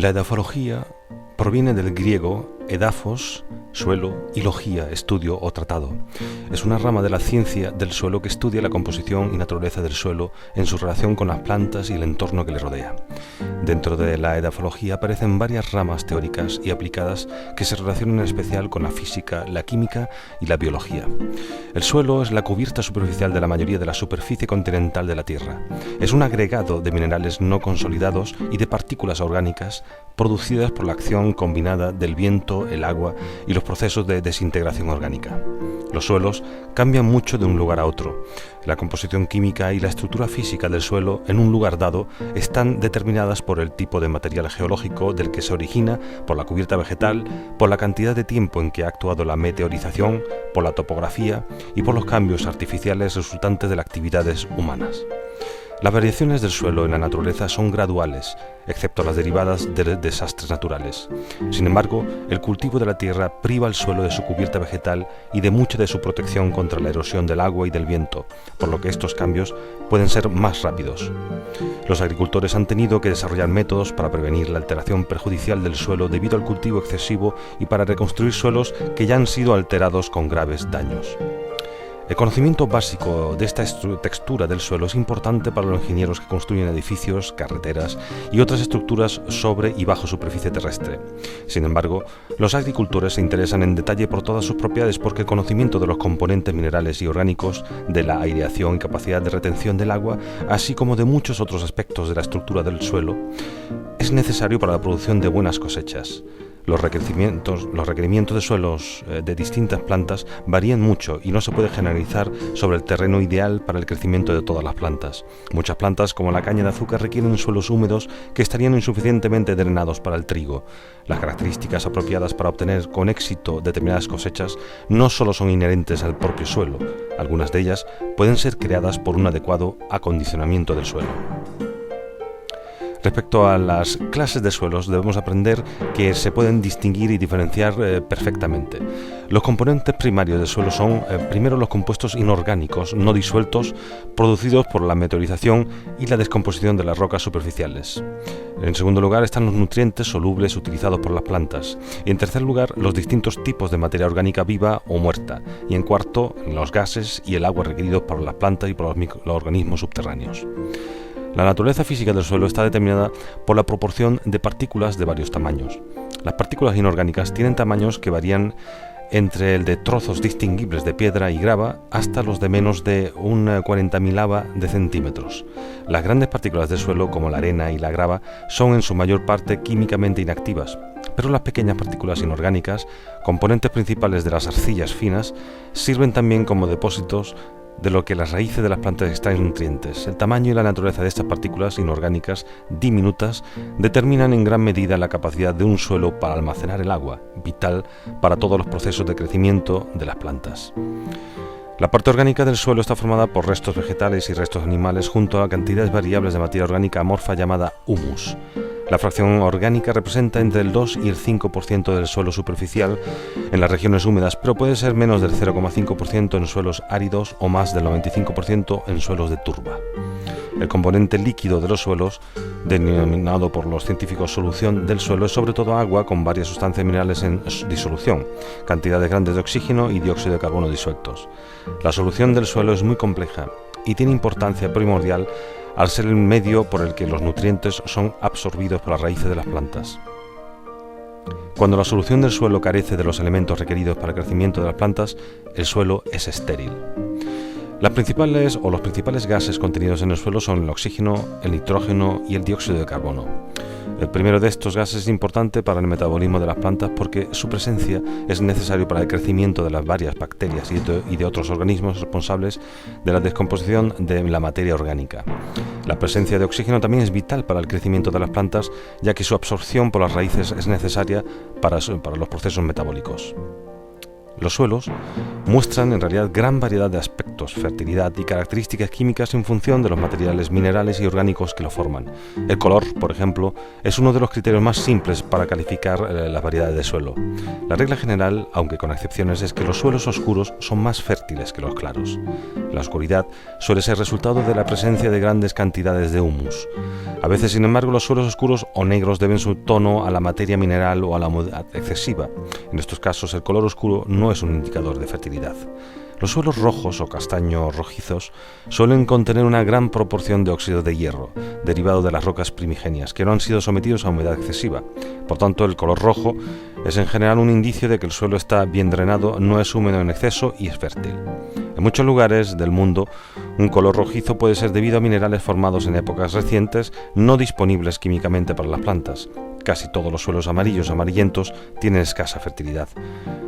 La edafología proviene del griego edafos, suelo, y logía, estudio o tratado. Es una rama de la ciencia del suelo que estudia la composición y naturaleza del suelo en su relación con las plantas y el entorno que le rodea. Dentro de la edafología aparecen varias ramas teóricas y aplicadas que se relacionan en especial con la física, la química y la biología. El suelo es la cubierta superficial de la mayoría de la superficie continental de la Tierra. Es un agregado de minerales no consolidados y de partículas orgánicas producidas por la acción combinada del viento, el agua y los procesos de desintegración orgánica. Los suelos cambian mucho de un lugar a otro. La composición química y la estructura física del suelo en un lugar dado están determinadas por el tipo de material geológico del que se origina, por la cubierta vegetal, por la cantidad de tiempo en que ha actuado la meteorización, por la topografía y por los cambios artificiales resultantes de las actividades humanas. Las variaciones del suelo en la naturaleza son graduales, excepto las derivadas de desastres naturales. Sin embargo, el cultivo de la tierra priva al suelo de su cubierta vegetal y de mucha de su protección contra la erosión del agua y del viento, por lo que estos cambios pueden ser más rápidos. Los agricultores han tenido que desarrollar métodos para prevenir la alteración perjudicial del suelo debido al cultivo excesivo y para reconstruir suelos que ya han sido alterados con graves daños. El conocimiento básico de esta textura del suelo es importante para los ingenieros que construyen edificios, carreteras y otras estructuras sobre y bajo superficie terrestre. Sin embargo, los agricultores se interesan en detalle por todas sus propiedades porque el conocimiento de los componentes minerales y orgánicos, de la aireación y capacidad de retención del agua, así como de muchos otros aspectos de la estructura del suelo, es necesario para la producción de buenas cosechas. Los requerimientos de suelos de distintas plantas varían mucho y no se puede generalizar sobre el terreno ideal para el crecimiento de todas las plantas. Muchas plantas, como la caña de azúcar, requieren suelos húmedos que estarían insuficientemente drenados para el trigo. Las características apropiadas para obtener con éxito determinadas cosechas no solo son inherentes al propio suelo, algunas de ellas pueden ser creadas por un adecuado acondicionamiento del suelo. Respecto a las clases de suelos, debemos aprender que se pueden distinguir y diferenciar perfectamente. Los componentes primarios del suelo son, primero, los compuestos inorgánicos no disueltos producidos por la meteorización y la descomposición de las rocas superficiales. En segundo lugar, están los nutrientes solubles utilizados por las plantas. Y en tercer lugar, los distintos tipos de materia orgánica viva o muerta. Y en cuarto, los gases y el agua requeridos por las plantas y por los organismos subterráneos. La naturaleza física del suelo está determinada por la proporción de partículas de varios tamaños. Las partículas inorgánicas tienen tamaños que varían entre el de trozos distinguibles de piedra y grava hasta los de menos de un 40.000ava de centímetros. Las grandes partículas del suelo, como la arena y la grava, son en su mayor parte químicamente inactivas, pero las pequeñas partículas inorgánicas, componentes principales de las arcillas finas, sirven también como depósitos de lo que las raíces de las plantas extraen nutrientes. El tamaño y la naturaleza de estas partículas inorgánicas diminutas determinan en gran medida la capacidad de un suelo para almacenar el agua, vital para todos los procesos de crecimiento de las plantas. La parte orgánica del suelo está formada por restos vegetales y restos animales junto a cantidades variables de materia orgánica amorfa llamada humus. La fracción orgánica representa entre el 2 y el 5% del suelo superficial en las regiones húmedas, pero puede ser menos del 0,5% en suelos áridos o más del 95% en suelos de turba. El componente líquido de los suelos, denominado por los científicos solución del suelo, es sobre todo agua con varias sustancias minerales en disolución, cantidades grandes de oxígeno y dióxido de carbono disueltos. La solución del suelo es muy compleja y tiene importancia primordial al ser el medio por el que los nutrientes son absorbidos por las raíces de las plantas. Cuando la solución del suelo carece de los elementos requeridos para el crecimiento de las plantas, el suelo es estéril. Los principales gases contenidos en el suelo son el oxígeno, el nitrógeno y el dióxido de carbono. El primero de estos gases es importante para el metabolismo de las plantas porque su presencia es necesaria para el crecimiento de las varias bacterias y de otros organismos responsables de la descomposición de la materia orgánica. La presencia de oxígeno también es vital para el crecimiento de las plantas, ya que su absorción por las raíces es necesaria para los procesos metabólicos. Los suelos muestran en realidad gran variedad de aspectos, fertilidad y características químicas en función de los materiales minerales y orgánicos que lo forman. El color, por ejemplo, es uno de los criterios más simples para calificar las variedades de suelo. La regla general, aunque con excepciones, es que los suelos oscuros son más fértiles que los claros. La oscuridad suele ser resultado de la presencia de grandes cantidades de humus. A veces, sin embargo, los suelos oscuros o negros deben su tono a la materia mineral o a la humedad excesiva. En estos casos, el color oscuro no es un indicador de fertilidad. Los suelos rojos o castaños rojizos suelen contener una gran proporción de óxido de hierro, derivado de las rocas primigenias, que no han sido sometidos a humedad excesiva. Por tanto, el color rojo es en general un indicio de que el suelo está bien drenado, no es húmedo en exceso y es fértil. En muchos lugares del mundo, un color rojizo puede ser debido a minerales formados en épocas recientes, no disponibles químicamente para las plantas. Casi todos los suelos amarillos o amarillentos tienen escasa fertilidad.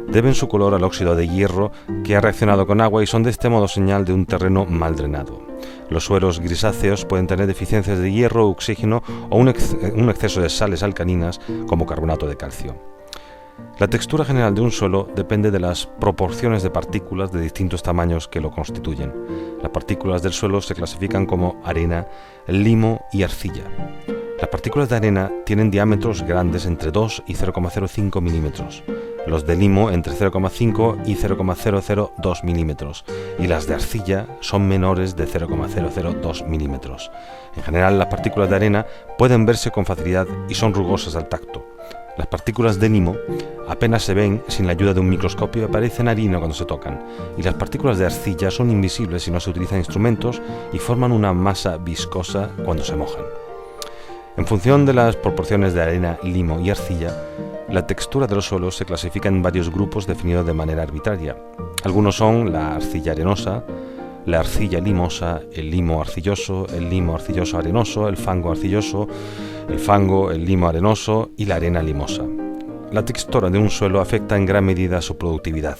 Deben su color al óxido de hierro que ha reaccionado con agua y son de este modo señal de un terreno mal drenado. Los suelos grisáceos pueden tener deficiencias de hierro, oxígeno o un exceso de sales alcalinas como carbonato de calcio. La textura general de un suelo depende de las proporciones de partículas de distintos tamaños que lo constituyen. Las partículas del suelo se clasifican como arena, limo y arcilla. Las partículas de arena tienen diámetros grandes entre 2 y 0,05 milímetros, los de limo entre 0,5 y 0,002 milímetros y las de arcilla son menores de 0,002 milímetros. En general, las partículas de arena pueden verse con facilidad y son rugosas al tacto. Las partículas de limo apenas se ven sin la ayuda de un microscopio y parecen harina cuando se tocan, y las partículas de arcilla son invisibles si no se utilizan instrumentos y forman una masa viscosa cuando se mojan. En función de las proporciones de arena, limo y arcilla, la textura de los suelos se clasifica en varios grupos definidos de manera arbitraria. Algunos son la arcilla arenosa, la arcilla limosa, el limo arcilloso arenoso, el fango arcilloso, el limo arenoso y la arena limosa. La textura de un suelo afecta en gran medida su productividad.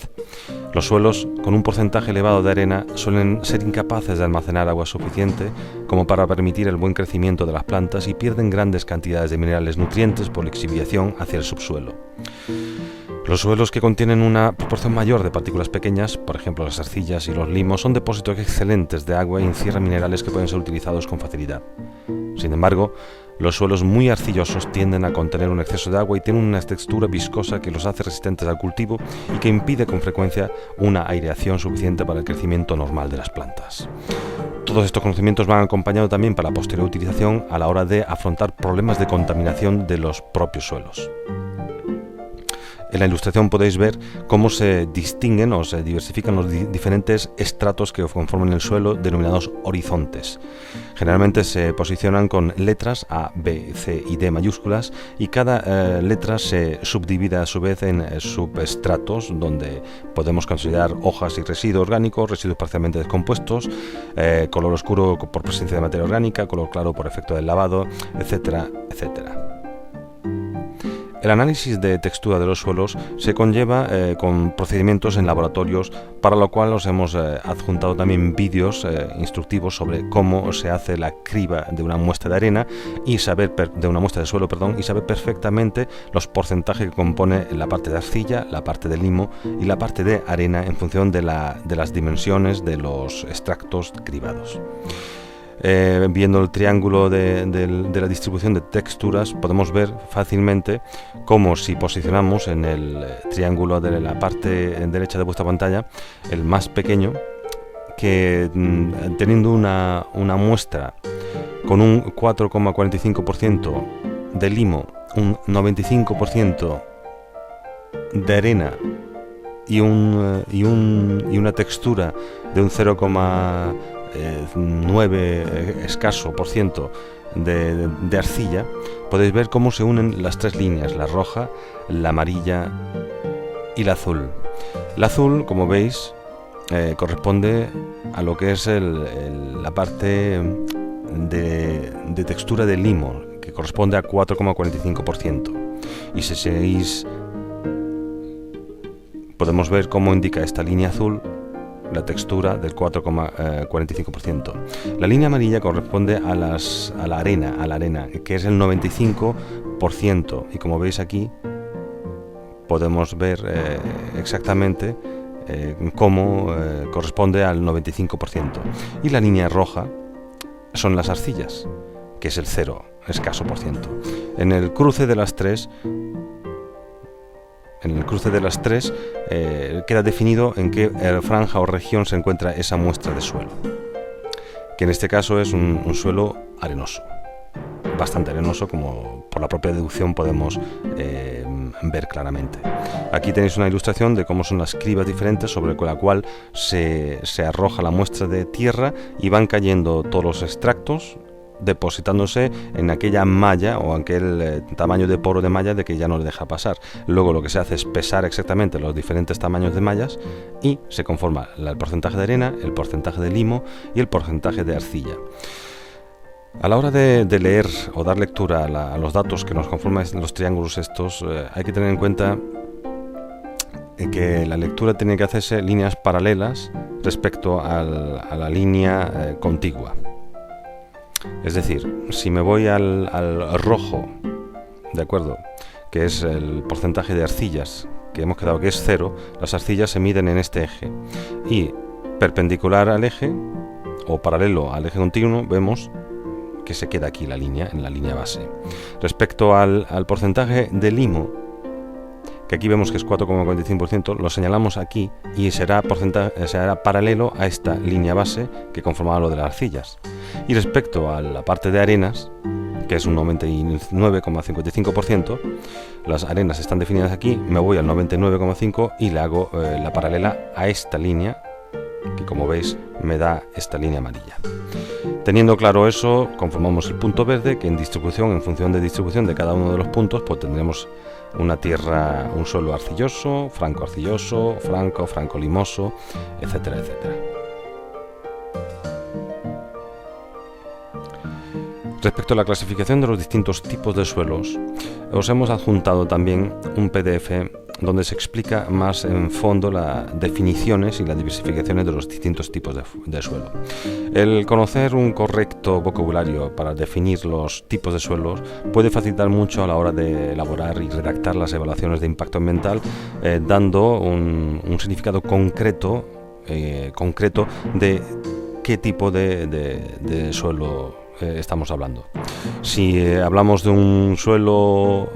Los suelos con un porcentaje elevado de arena suelen ser incapaces de almacenar agua suficiente como para permitir el buen crecimiento de las plantas y pierden grandes cantidades de minerales nutrientes por la exhibición hacia el subsuelo. Los suelos que contienen una proporción mayor de partículas pequeñas, por ejemplo las arcillas y los limos, son depósitos excelentes de agua y encierran minerales que pueden ser utilizados con facilidad. Sin embargo, los suelos muy arcillosos tienden a contener un exceso de agua y tienen una textura viscosa que los hace resistentes al cultivo y que impide con frecuencia una aireación suficiente para el crecimiento normal de las plantas. Todos estos conocimientos van acompañados también para la posterior utilización a la hora de afrontar problemas de contaminación de los propios suelos. En la ilustración podéis ver cómo se distinguen o se diversifican los diferentes estratos que conforman el suelo, denominados horizontes. Generalmente se posicionan con letras A, B, C y D mayúsculas y cada letra se subdivide a su vez en subestratos donde podemos considerar hojas y residuos orgánicos, residuos parcialmente descompuestos, color oscuro por presencia de materia orgánica, color claro por efecto del lavado, etcétera, etcétera. El análisis de textura de los suelos se conlleva con procedimientos en laboratorios, para lo cual os hemos adjuntado también vídeos instructivos sobre cómo se hace la criba de una muestra de arena y de una muestra de suelo, y saber perfectamente los porcentajes que compone la parte de arcilla, la parte de limo y la parte de arena en función de las dimensiones de los extractos cribados. Viendo el triángulo de la distribución de texturas, podemos ver fácilmente cómo, si posicionamos en el triángulo de la parte derecha de vuestra pantalla el más pequeño, que teniendo una muestra con un 4,45% de limo, un 95% de arena y una textura de un 0,9 escaso por ciento de arcilla, podéis ver cómo se unen las tres líneas, la roja, la amarilla y la azul. La azul, como veis, corresponde a lo que es la parte de textura de limo, que corresponde a 4,45%. Y si seguís, podemos ver cómo indica esta línea azul la textura del 4,45%. La línea amarilla corresponde a la arena, que es el 95%, y como veis aquí podemos ver exactamente como corresponde al 95%. Y la línea roja son las arcillas, que es el 0 escaso por ciento. En el cruce de las tres queda definido en qué franja o región se encuentra esa muestra de suelo, que en este caso es un suelo arenoso, bastante arenoso, como por la propia deducción podemos ver claramente. Aquí tenéis una ilustración de cómo son las cribas diferentes sobre la cual se arroja la muestra de tierra y van cayendo todos los extractos, depositándose en aquella malla o aquel tamaño de poro de malla de que ya no le deja pasar. Luego lo que se hace es pesar exactamente los diferentes tamaños de mallas y se conforma el porcentaje de arena, el porcentaje de limo y el porcentaje de arcilla. A la hora de leer o dar lectura a los datos que nos conforman los triángulos estos, hay que tener en cuenta que la lectura tiene que hacerse líneas paralelas respecto a la línea contigua. Es decir, si me voy al rojo, ¿de acuerdo?, que es el porcentaje de arcillas, que hemos quedado que es 0, las arcillas se miden en este eje. Y perpendicular al eje, o paralelo al eje continuo, vemos que se queda aquí la línea, en la línea base. Respecto al porcentaje de limo, que aquí vemos que es 4,45%, lo señalamos aquí y será paralelo a esta línea base que conformaba lo de las arcillas. Y respecto a la parte de arenas, que es un 99,55%, las arenas están definidas aquí, me voy al 99,5% y le hago la paralela a esta línea, que como veis me da esta línea amarilla. Teniendo claro eso, conformamos el punto verde, que en función de distribución de cada uno de los puntos, pues tendremos una tierra, un suelo arcilloso, franco-arcilloso, franco-limoso, etcétera, etcétera. Respecto a la clasificación de los distintos tipos de suelos, os hemos adjuntado también un PDF donde se explica más en fondo las definiciones y las diversificaciones de los distintos tipos de suelo. El conocer un correcto vocabulario para definir los tipos de suelos puede facilitar mucho a la hora de elaborar y redactar las evaluaciones de impacto ambiental, dando un significado concreto de qué tipo de suelo estamos hablando. Si hablamos de un suelo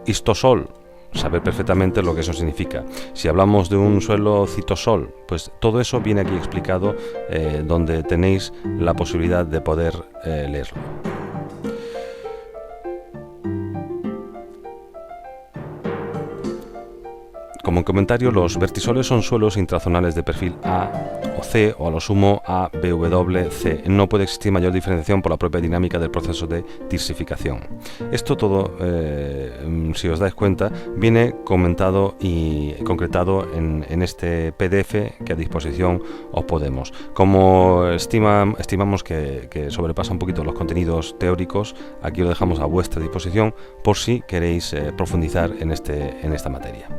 histosol, saber perfectamente lo que eso significa. Si hablamos de un suelo citosol, pues todo eso viene aquí explicado, donde tenéis la posibilidad de poder leerlo. Como comentario, los vertisoles son suelos intrazonales de perfil A o C o a lo sumo A, B, W, C. No puede existir mayor diferenciación por la propia dinámica del proceso de tirsificación. Esto todo, si os dais cuenta, viene comentado y concretado en este PDF que a disposición os podemos. Como estimamos que sobrepasa un poquito los contenidos teóricos, aquí lo dejamos a vuestra disposición por si queréis profundizar en esta materia.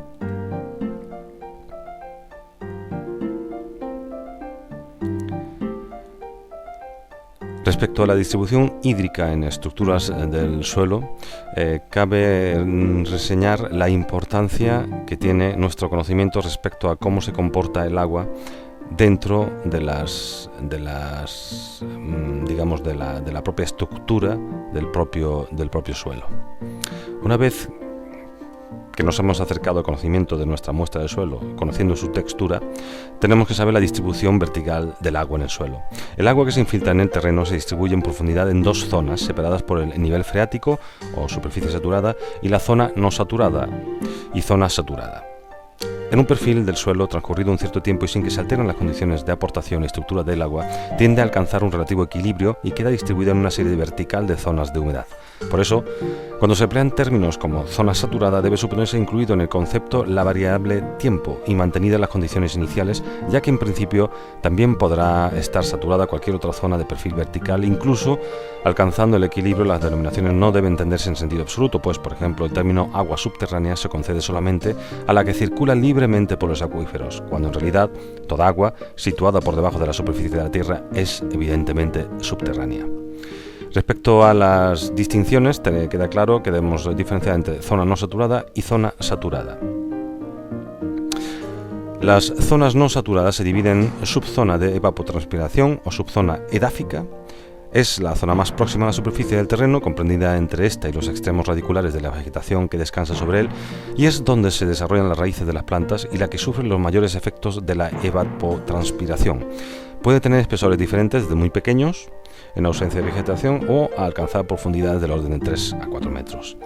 Respecto a la distribución hídrica en estructuras del suelo, cabe reseñar la importancia que tiene nuestro conocimiento respecto a cómo se comporta el agua dentro de la propia estructura del propio suelo. Una vez que nos hemos acercado al conocimiento de nuestra muestra de suelo, conociendo su textura, tenemos que saber la distribución vertical del agua en el suelo. El agua que se infiltra en el terreno se distribuye en profundidad en dos zonas, separadas por el nivel freático o superficie saturada y la zona no saturada y zona saturada. En un perfil del suelo transcurrido un cierto tiempo y sin que se alteren las condiciones de aportación y estructura del agua, tiende a alcanzar un relativo equilibrio y queda distribuida en una serie vertical de zonas de humedad. Por eso, cuando se emplean términos como zona saturada, debe suponerse incluido en el concepto la variable tiempo y mantenida en las condiciones iniciales, ya que en principio también podrá estar saturada cualquier otra zona de perfil vertical, incluso alcanzando el equilibrio. Las denominaciones no deben entenderse en sentido absoluto, pues por ejemplo el término agua subterránea se concede solamente a la que circula libremente por los acuíferos, cuando en realidad toda agua situada por debajo de la superficie de la Tierra es evidentemente subterránea. Respecto a las distinciones, queda claro que debemos diferenciar entre zona no saturada y zona saturada. Las zonas no saturadas se dividen en subzona de evapotranspiración o subzona edáfica. Es la zona más próxima a la superficie del terreno, comprendida entre esta y los extremos radiculares de la vegetación que descansa sobre él, y es donde se desarrollan las raíces de las plantas y la que sufre los mayores efectos de la evapotranspiración. Puede tener espesores diferentes, desde muy pequeños, en ausencia de vegetación, o a alcanzar profundidades del orden de 3 a 4 metros.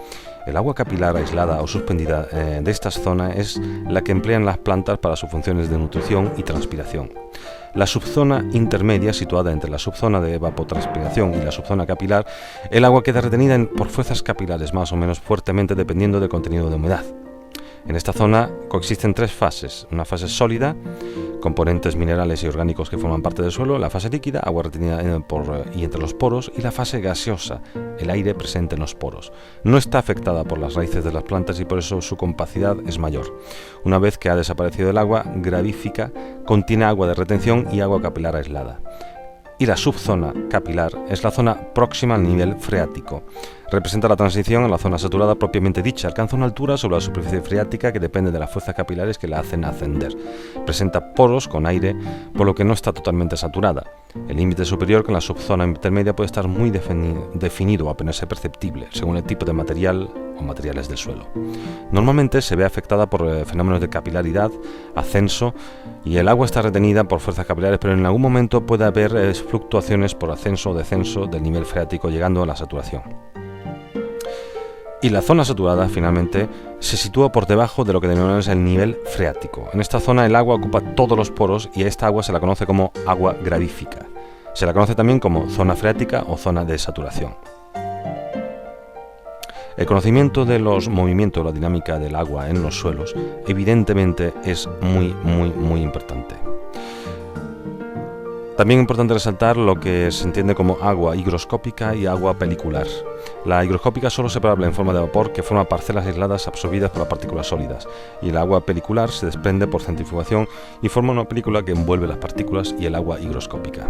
El agua capilar aislada o suspendida de esta zona es la que emplean las plantas para sus funciones de nutrición y transpiración. La subzona intermedia, situada entre la subzona de evapotranspiración y la subzona capilar, el agua queda retenida por fuerzas capilares más o menos fuertemente dependiendo del contenido de humedad. En esta zona coexisten 3 fases: una fase sólida, componentes minerales y orgánicos que forman parte del suelo; la fase líquida, agua retenida y entre los poros; y la fase gaseosa, el aire presente en los poros. No está afectada por las raíces de las plantas y por eso su compacidad es mayor. Una vez que ha desaparecido el agua gravífica, contiene agua de retención y agua capilar aislada. Y la subzona capilar es la zona próxima al nivel freático. Representa la transición a la zona saturada propiamente dicha. Alcanza una altura sobre la superficie freática que depende de las fuerzas capilares que la hacen ascender. Presenta poros con aire, por lo que no está totalmente saturada. El límite superior con la subzona intermedia puede estar muy definido o apenas perceptible, según el tipo de material o materiales del suelo. Normalmente se ve afectada por fenómenos de capilaridad, ascenso, y el agua está retenida por fuerzas capilares, pero en algún momento puede haber fluctuaciones por ascenso o descenso del nivel freático, llegando a la saturación. Y la zona saturada, finalmente, se sitúa por debajo de lo que denominamos el nivel freático. En esta zona el agua ocupa todos los poros y a esta agua se la conoce como agua gravífica. Se la conoce también como zona freática o zona de saturación. El conocimiento de los movimientos, la dinámica del agua en los suelos, evidentemente es muy importante. También es importante resaltar lo que se entiende como agua higroscópica y agua pelicular. La higroscópica solo separable en forma de vapor que forma parcelas aisladas absorbidas por las partículas sólidas, y el agua pelicular se desprende por centrifugación y forma una película que envuelve las partículas y el agua higroscópica.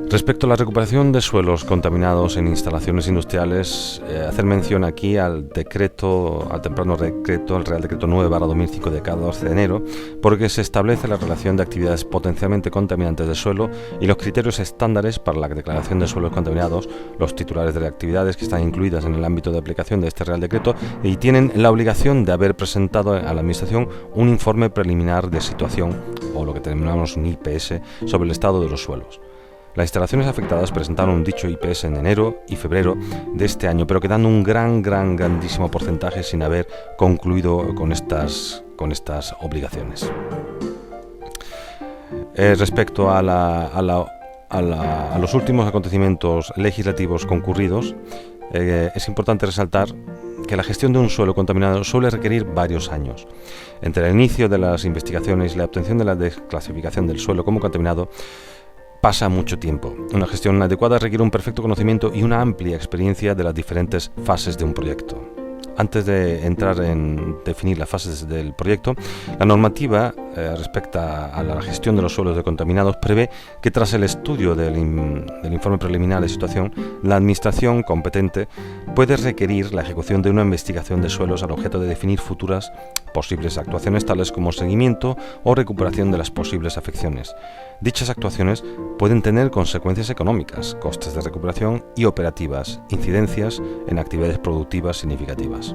Respecto a la recuperación de suelos contaminados en instalaciones industriales, hacer mención aquí al temprano decreto, el Real Decreto 9/2005 de 14 de enero, porque se establece la relación de actividades potencialmente contaminantes del suelo y los criterios estándares para la declaración de suelos contaminados. Los titulares de las actividades que están incluidas en el ámbito de aplicación de este Real Decreto y tienen la obligación de haber presentado a la Administración un informe preliminar de situación, o lo que denominamos un IPS, sobre el estado de los suelos. Las instalaciones afectadas presentaron dicho IPS en enero y febrero de este año, pero quedando un grandísimo porcentaje sin haber concluido con estas obligaciones. Respecto a los últimos acontecimientos legislativos concurridos, es importante resaltar que la gestión de un suelo contaminado suele requerir varios años. Entre el inicio de las investigaciones y la obtención de la desclasificación del suelo como contaminado, pasa mucho tiempo. Una gestión adecuada requiere un perfecto conocimiento y una amplia experiencia de las diferentes fases de un proyecto. Antes de entrar en definir las fases del proyecto, la normativa respecto a la gestión de los suelos contaminados prevé que tras el estudio del informe preliminar de situación, la Administración competente puede requerir la ejecución de una investigación de suelos al objeto de definir futuras posibles actuaciones tales como seguimiento o recuperación de las posibles afecciones. Dichas actuaciones pueden tener consecuencias económicas, costes de recuperación y operativas, incidencias en actividades productivas significativas.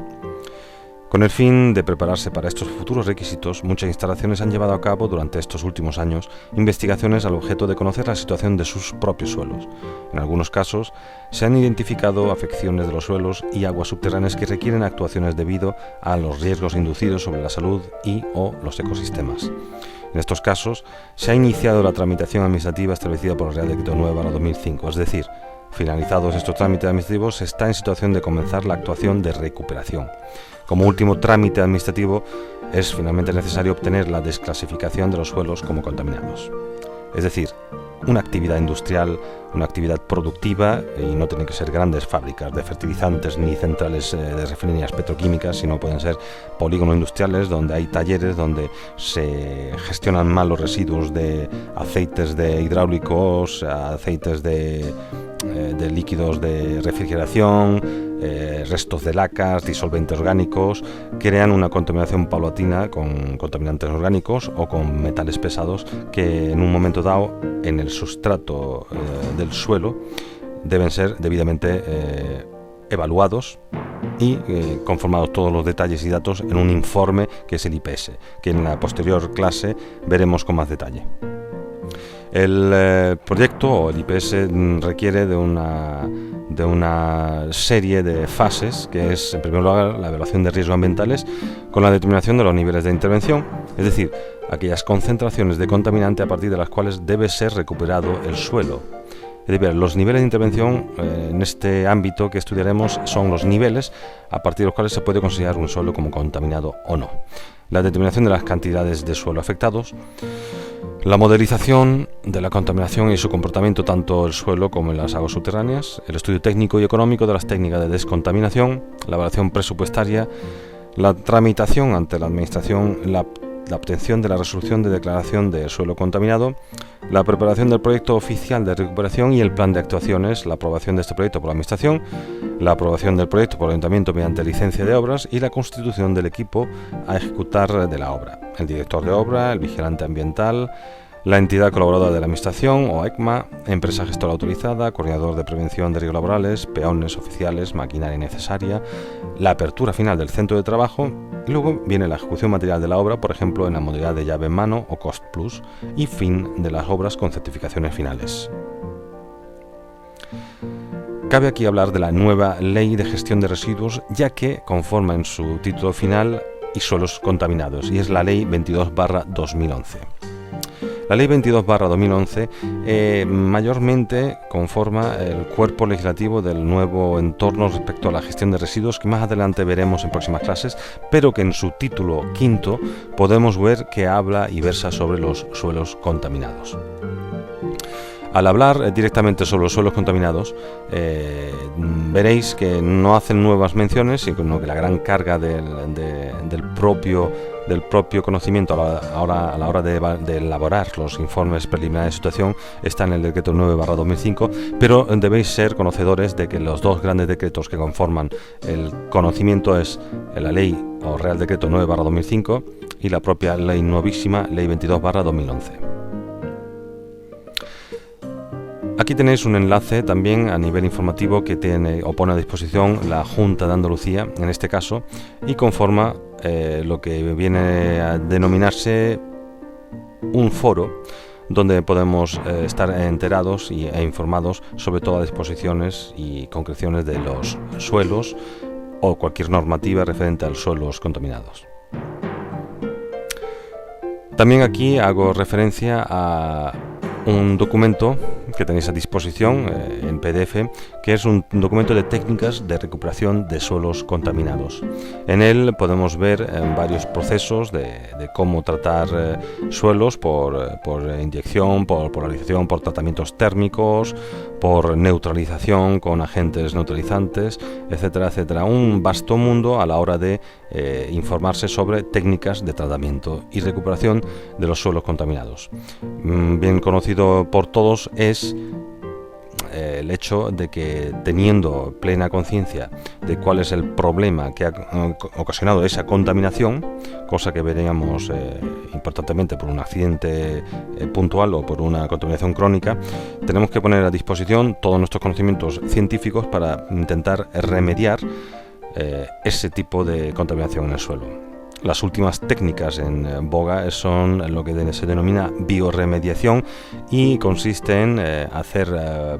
Con el fin de prepararse para estos futuros requisitos, muchas instalaciones han llevado a cabo durante estos últimos años investigaciones al objeto de conocer la situación de sus propios suelos. En algunos casos, se han identificado afecciones de los suelos y aguas subterráneas que requieren actuaciones debido a los riesgos inducidos sobre la salud y/o los ecosistemas. En estos casos, se ha iniciado la tramitación administrativa establecida por el Real Decreto 9/2005, es decir, finalizados estos trámites administrativos, se está en situación de comenzar la actuación de recuperación. Como último trámite administrativo, es finalmente necesario obtener la desclasificación de los suelos como contaminados. Es decir, una actividad industrial una actividad productiva, y no tienen que ser grandes fábricas de fertilizantes ni centrales de refinerías petroquímicas, sino pueden ser polígonos industriales donde hay talleres donde se gestionan mal los residuos de aceites de hidráulicos, aceites de líquidos de refrigeración, restos de lacas, disolventes orgánicos, crean una contaminación paulatina con contaminantes orgánicos o con metales pesados que en un momento dado en el sustrato del suelo deben ser debidamente evaluados y conformados todos los detalles y datos en un informe que es el IPS, que en la posterior clase veremos con más detalle. El proyecto o el IPS requiere de una serie de fases, que es en primer lugar la evaluación de riesgos ambientales con la determinación de los niveles de intervención, es decir, aquellas concentraciones de contaminante a partir de las cuales debe ser recuperado el suelo. Es decir, los niveles de intervención en este ámbito que estudiaremos son los niveles a partir de los cuales se puede considerar un suelo como contaminado o no. La determinación de las cantidades de suelo afectados, la modelización de la contaminación y su comportamiento tanto en el suelo como en las aguas subterráneas, el estudio técnico y económico de las técnicas de descontaminación, la evaluación presupuestaria, la tramitación ante la Administración, la obtención de la resolución de declaración de suelo contaminado, la preparación del proyecto oficial de recuperación y el plan de actuaciones, la aprobación de este proyecto por la Administración, la aprobación del proyecto por el Ayuntamiento mediante licencia de obras y la constitución del equipo a ejecutar de la obra, el director de obra, el vigilante ambiental, la entidad colaboradora de la Administración o ECMA, empresa gestora autorizada, coordinador de prevención de riesgos laborales, peones, oficiales, maquinaria necesaria, la apertura final del centro de trabajo y luego viene la ejecución material de la obra, por ejemplo en la modalidad de llave en mano o cost plus, y fin de las obras con certificaciones finales. Cabe aquí hablar de la nueva Ley de Gestión de Residuos, ya que conforma en su título final y suelos contaminados, y es la Ley 22/2011. La Ley 22/2011 mayormente conforma el cuerpo legislativo del nuevo entorno respecto a la gestión de residuos, que más adelante veremos en próximas clases, pero que en su título quinto podemos ver que habla y versa sobre los suelos contaminados. Al hablar directamente sobre los suelos contaminados, veréis que no hacen nuevas menciones, sino que la gran carga del propio conocimiento a la hora de elaborar los informes preliminares de situación está en el decreto 9/2005, pero debéis ser conocedores de que los dos grandes decretos que conforman el conocimiento es la ley o Real Decreto 9/2005 y la propia ley nuevísima, ley 22/2011. Aquí tenéis un enlace también a nivel informativo que pone a disposición la Junta de Andalucía, en este caso, y conforma lo que viene a denominarse un foro donde podemos estar enterados e informados sobre todas las disposiciones y concreciones de los suelos o cualquier normativa referente a los suelos contaminados. También aquí hago referencia a un documento que tenéis a disposición en PDF, que es un documento de técnicas de recuperación de suelos contaminados. En él podemos ver varios procesos de cómo tratar suelos por inyección, por polarización, por tratamientos térmicos, por neutralización con agentes neutralizantes, etcétera, etcétera. Un vasto mundo a la hora de informarse sobre técnicas de tratamiento y recuperación de los suelos contaminados. Bien conocido por todos es el hecho de que, teniendo plena conciencia de cuál es el problema que ha ocasionado esa contaminación, cosa que veríamos importantemente por un accidente puntual o por una contaminación crónica, tenemos que poner a disposición todos nuestros conocimientos científicos para intentar remediar ese tipo de contaminación en el suelo. Las últimas técnicas en boga son lo que se denomina bioremediación y consiste en hacer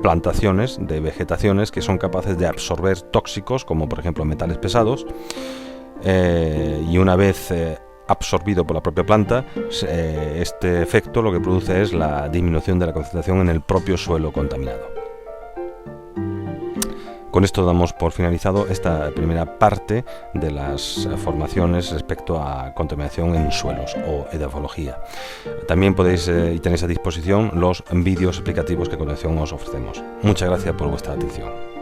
plantaciones de vegetaciones que son capaces de absorber tóxicos como por ejemplo metales pesados y una vez absorbido por la propia planta, este efecto lo que produce es la disminución de la concentración en el propio suelo contaminado. Con esto damos por finalizado esta primera parte de las formaciones respecto a contaminación en suelos o edafología. También podéis y tenéis a disposición los vídeos explicativos que a continuación os ofrecemos. Muchas gracias por vuestra atención.